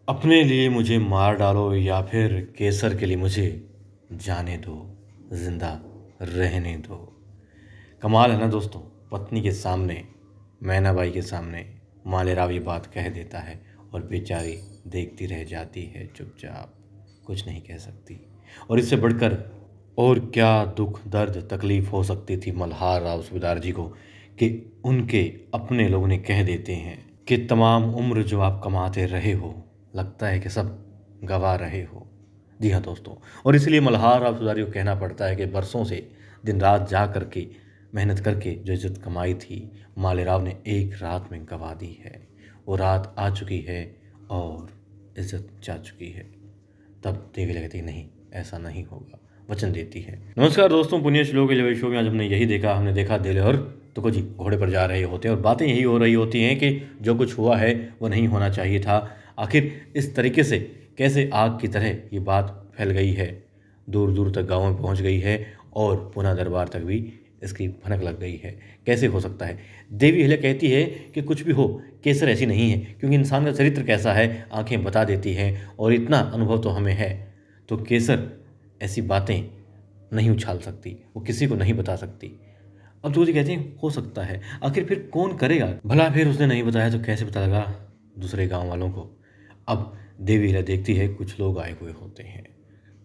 अपने लिए मुझे मार डालो या फिर केसर के लिए मुझे जाने दो, जिंदा रहने दो। कमाल है ना दोस्तों। पत्नी के सामने, मैनाबाई के सामने मालेराव ये बात कह देता है और बेचारी देखती रह जाती है चुपचाप, कुछ नहीं कह सकती। और इससे बढ़कर और क्या दुख दर्द तकलीफ हो सकती थी मल्हार राव सूबेदार जी को कि उनके अपने लोग ने कह देते हैं कि तमाम उम्र जो आप कमाते रहे हो, लगता है कि सब गवा रहे हो। जी हाँ दोस्तों। और इसलिए मल्हार राव सूबेदार को कहना पड़ता है कि बरसों से दिन रात जा करके मेहनत करके जो इज्जत कमाई थी, मालेराव ने एक रात में गंवा दी है। वो रात आ चुकी है और इज्जत जा चुकी है। तब देवी लगती नहीं, ऐसा नहीं होगा, वचन देती है। नमस्कार दोस्तों, पुण्य श्लोक के शो में आज हमने यही देखा। हमने देखा दिलहर तुको जी घोड़े पर जा रहे होते हैं और बातें यही हो रही होती हैं कि जो कुछ हुआ है वो नहीं होना चाहिए था। आखिर इस तरीके से कैसे आग की तरह ये बात फैल गई है, दूर दूर तक गाँव में पहुँच गई है और पुनः दरबार तक भी इसकी भनक लग गई है। कैसे हो सकता है? देवी अहिल्या कहती है कि कुछ भी हो, केसर ऐसी नहीं है, क्योंकि इंसान का चरित्र कैसा है आंखें बता देती हैं और इतना अनुभव तो हमें है। तो केसर ऐसी बातें नहीं उछाल सकती, वो किसी को नहीं बता सकती। अब तो जी कहते हैं हो सकता है, आखिर फिर कौन करेगा भला? फिर उसने नहीं बताया तो कैसे पता लगा दूसरे गांव वालों को? अब देवी अहिल्या देखती है कुछ लोग आए हुए होते हैं,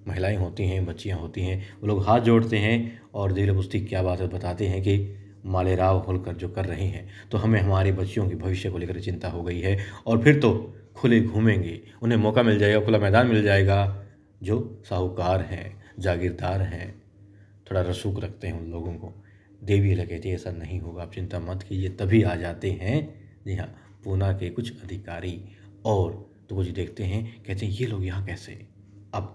महिलाएं होती हैं, बच्चियां होती हैं, वो लोग हाथ जोड़ते हैं और देवी पूछती क्या बात है, बताते हैं कि मालेराव होलकर जो कर रहे हैं तो हमें हमारे बच्चियों के भविष्य को लेकर चिंता हो गई है और फिर तो खुले घूमेंगे, उन्हें मौका मिल जाएगा, खुला मैदान मिल जाएगा। जो साहूकार हैं, जागीरदार हैं, थोड़ा रसूख रखते हैं उन लोगों को। देवी अहिल्या कहती है ऐसा नहीं होगा, आप चिंता मत कीजिए। तभी आ जाते हैं, जी हाँ, पूना के कुछ अधिकारी और तो कुछ देखते हैं, कहते हैं ये लोग यहाँ कैसे। अब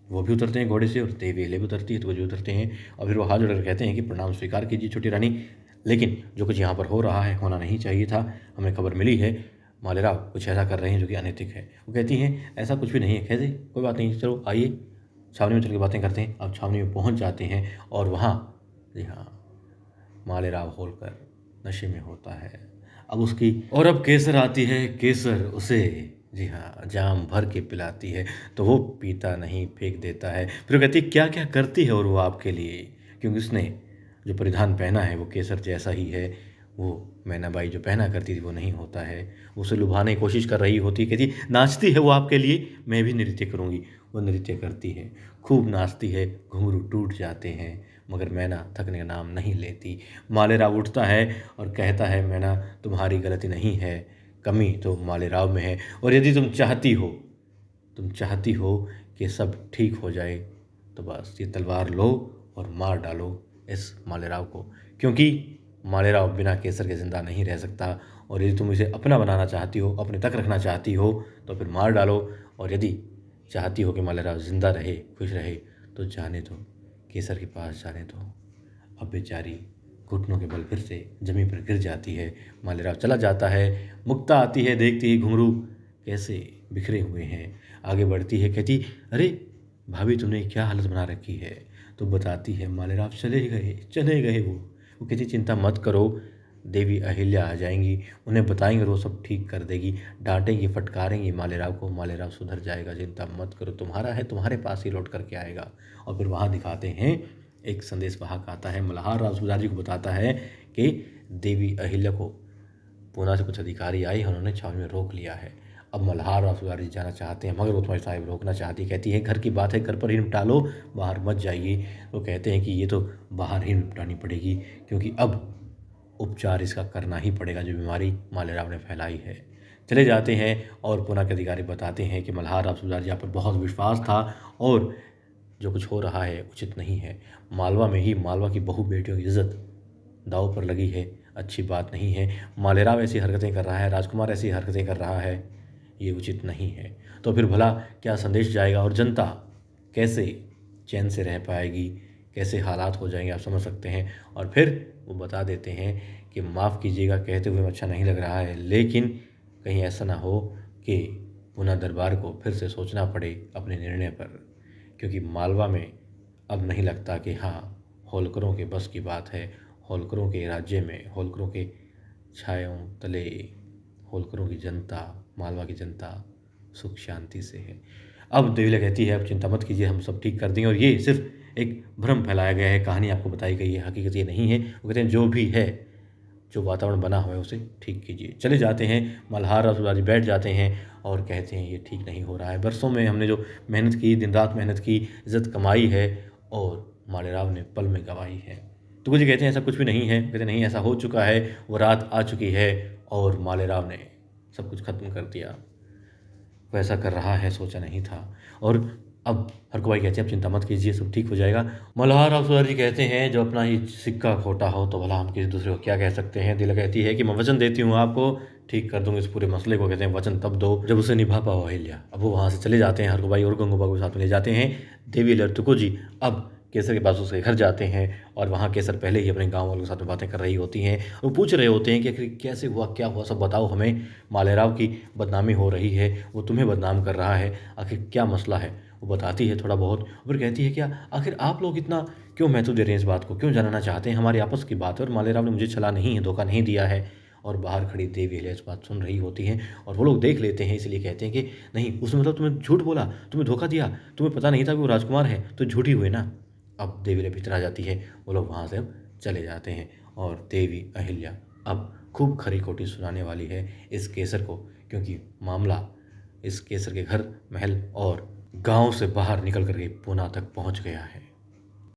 वो भी उतरते हैं घोड़े से और देवी अहिल्या भी उतरती है, तो वो जो उतरते हैं और फिर वो हाथ जोड़कर कहते हैं कि प्रणाम स्वीकार कीजिए छोटी रानी, लेकिन जो कुछ यहाँ पर हो रहा है होना नहीं चाहिए था। हमें खबर मिली है मालेराव कुछ ऐसा कर रहे हैं जो कि अनैतिक है। वो कहती हैं ऐसा कुछ भी नहीं है। कहते कोई बात नहीं, चलो आइए छावनी में चल के बातें करते हैं। अब छावनी में पहुँच जाते हैं और वहाँ, जी हाँ, मालेराव होलकर नशे में होता है। अब उसकी और अब केसर आती है, केसर उसे, जी हाँ, जाम भर के पिलाती है तो वो पीता नहीं, फेंक देता है। फिर वो कहती है क्या क्या करती है और वो आपके लिए, क्योंकि उसने जो परिधान पहना है वो केसर जैसा ही है। वो मैनाबाई जो पहना करती थी वो नहीं होता है। उसे लुभाने की कोशिश कर रही होती, कहती नाचती है वो आपके लिए, मैं भी नृत्य करूँगी। वो नृत्य करती है, खूब नाचती है, घुंघरू टूट जाते हैं, मगर मैना थकने का नाम नहीं लेती। मालेराव उठता है और कहता है मैना तुम्हारी गलती नहीं है, कमी तो मालेराव में है, और यदि तुम चाहती हो कि सब ठीक हो जाए तो बस ये तलवार लो और मार डालो इस मालेराव को, क्योंकि मालेराव बिना केसर के ज़िंदा नहीं रह सकता। और यदि तुम इसे अपना बनाना चाहती हो, अपने तक रखना चाहती हो तो फिर मार डालो, और यदि चाहती हो कि मालेराव ज़िंदा रहे, खुश रहे, तो जाने दो, केसर के पास जाने दो। अब बेचारी घुटनों के बल फिर से जमीन पर गिर जाती है। मालेराव चला जाता है। मुक्ता आती है, देखती ही घुंघरू कैसे बिखरे हुए हैं, आगे बढ़ती है, कहती अरे भाभी तुमने क्या हालत बना रखी है। तो बताती है मालेराव चले गए वो कहती चिंता मत करो, देवी अहिल्या आ जाएंगी, उन्हें बताएंगे, वो सब ठीक कर देगी, डांटेंगी फटकारेंगी मालेराव को, मालेराव सुधर जाएगा, चिंता मत करो, तुम्हारा है तुम्हारे पास ही लौट करके आएगा। और फिर वहाँ दिखाते हैं एक संदेश वाहक आता है, मल्हार राव सूबेदार जी को बताता है कि देवी अहिल्या को पूना से कुछ अधिकारी आए, उन्होंने छावनी में रोक लिया है। अब मल्हार राव सूबेदार जी जाना चाहते हैं, मगर वो तुम्हारी साहिब रोकना चाहती, कहती है घर की बात है घर पर ही निपटा लो, बाहर मत जाइए। वो कहते हैं कि ये तो बाहर ही निपटानी पड़ेगी, क्योंकि अब उपचार इसका करना ही पड़ेगा जो बीमारी मालेराव ने फैलाई है। चले जाते हैं और पूना के अधिकारी बताते हैं कि मल्हार राव सूबेदार जी आप पर बहुत विश्वास था और जो कुछ हो रहा है उचित नहीं है। मालवा में ही मालवा की बहु बेटियों की इज्जत दांव पर लगी है, अच्छी बात नहीं है। मालेराव ऐसी हरकतें कर रहा है, राजकुमार ऐसी हरकतें कर रहा है, ये उचित नहीं है। तो फिर भला क्या संदेश जाएगा और जनता कैसे चैन से रह पाएगी, कैसे हालात हो जाएंगे आप समझ सकते हैं। और फिर वो बता देते हैं कि माफ़ कीजिएगा कहते हुए अच्छा नहीं लग रहा है, लेकिन कहीं ऐसा ना हो कि पुनः दरबार को फिर से सोचना पड़े अपने निर्णय पर, क्योंकि मालवा में अब नहीं लगता कि हाँ होलकरों के बस की बात है। होलकरों के राज्य में, होलकरों के छायों तले होलकरों की जनता, मालवा की जनता सुख शांति से है। अब देवीला कहती है, अब चिंता मत कीजिए, हम सब ठीक कर देंगे और ये सिर्फ एक भ्रम फैलाया गया है, कहानी आपको बताई गई है, हकीकत ये नहीं है। वो कहते हैं जो भी है, जो वातावरण बना हुआ है उसे ठीक कीजिए। चले जाते हैं, मल्हार और सुरारी बैठ जाते हैं और कहते हैं ये ठीक नहीं हो रहा है। बरसों में हमने जो मेहनत की, दिन रात मेहनत की, इज़्ज़त कमाई है और मालेराव ने पल में गंवाई है। तो जी कहते हैं ऐसा कुछ भी नहीं है। कहते हैं नहीं, ऐसा हो चुका है, वो रात आ चुकी है और मालेराव ने सब कुछ ख़त्म कर दिया। वैसा कर रहा है, सोचा नहीं था। और अब हरकुबाई कहते हैं अब चिंता मत कीजिए, सब ठीक हो जाएगा। मल्हार और सुरारी कहते हैं जो अपना ही सिक्का खोटा हो तो भला हम किसी दूसरे को क्या कह सकते हैं। दिला कहती है कि मैं वचन देती हूँ आपको, ठीक कर दूंगी इस पूरे मसले को। कहते हैं वचन तब दो जब उसे निभा पाओ अहिल्या। अब वो वहाँ से चले जाते हैं, हरकुबाई और गंगूबा को साथ में ले जाते हैं। देवी और तुकोजी अब केसर के पास उसके घर जाते हैं और वहाँ केसर पहले ही अपने गाँव वालों के साथ में बातें कर रही होती हैं। वो पूछ रहे होते हैं कि आखिर कैसे हुआ, क्या हुआ, सब बताओ हमें। मालेराव की बदनामी हो रही है, वो तुम्हें बदनाम कर रहा है, आखिर क्या मसला है। वो बताती है थोड़ा बहुत, फिर कहती है क्या आखिर आप लोग इतना क्यों महत्व दे रहे हैं इस बात को, क्यों जानना चाहते हैं, हमारी आपस की बात है और मालेराव ने मुझे छला नहीं है, धोखा नहीं दिया है। और बाहर खड़ी देवी अहिल्या इस बात सुन रही होती हैं और वो लोग देख लेते हैं, इसलिए कहते हैं कि नहीं, उसने मतलब तुम्हें झूठ बोला, तुम्हें धोखा दिया, तुम्हें पता नहीं था कि वो राजकुमार है, तो झूठी हुई ना। अब देवी अहिल्या भीतर आ जाती है, वो लोग वहाँ से अब चले जाते हैं और देवी अहिल्या अब खूब खरी खोटी सुनाने वाली है इस केसर को, क्योंकि मामला इस केसर के घर, महल और गांव से बाहर निकल करके पूना तक पहुंच गया है।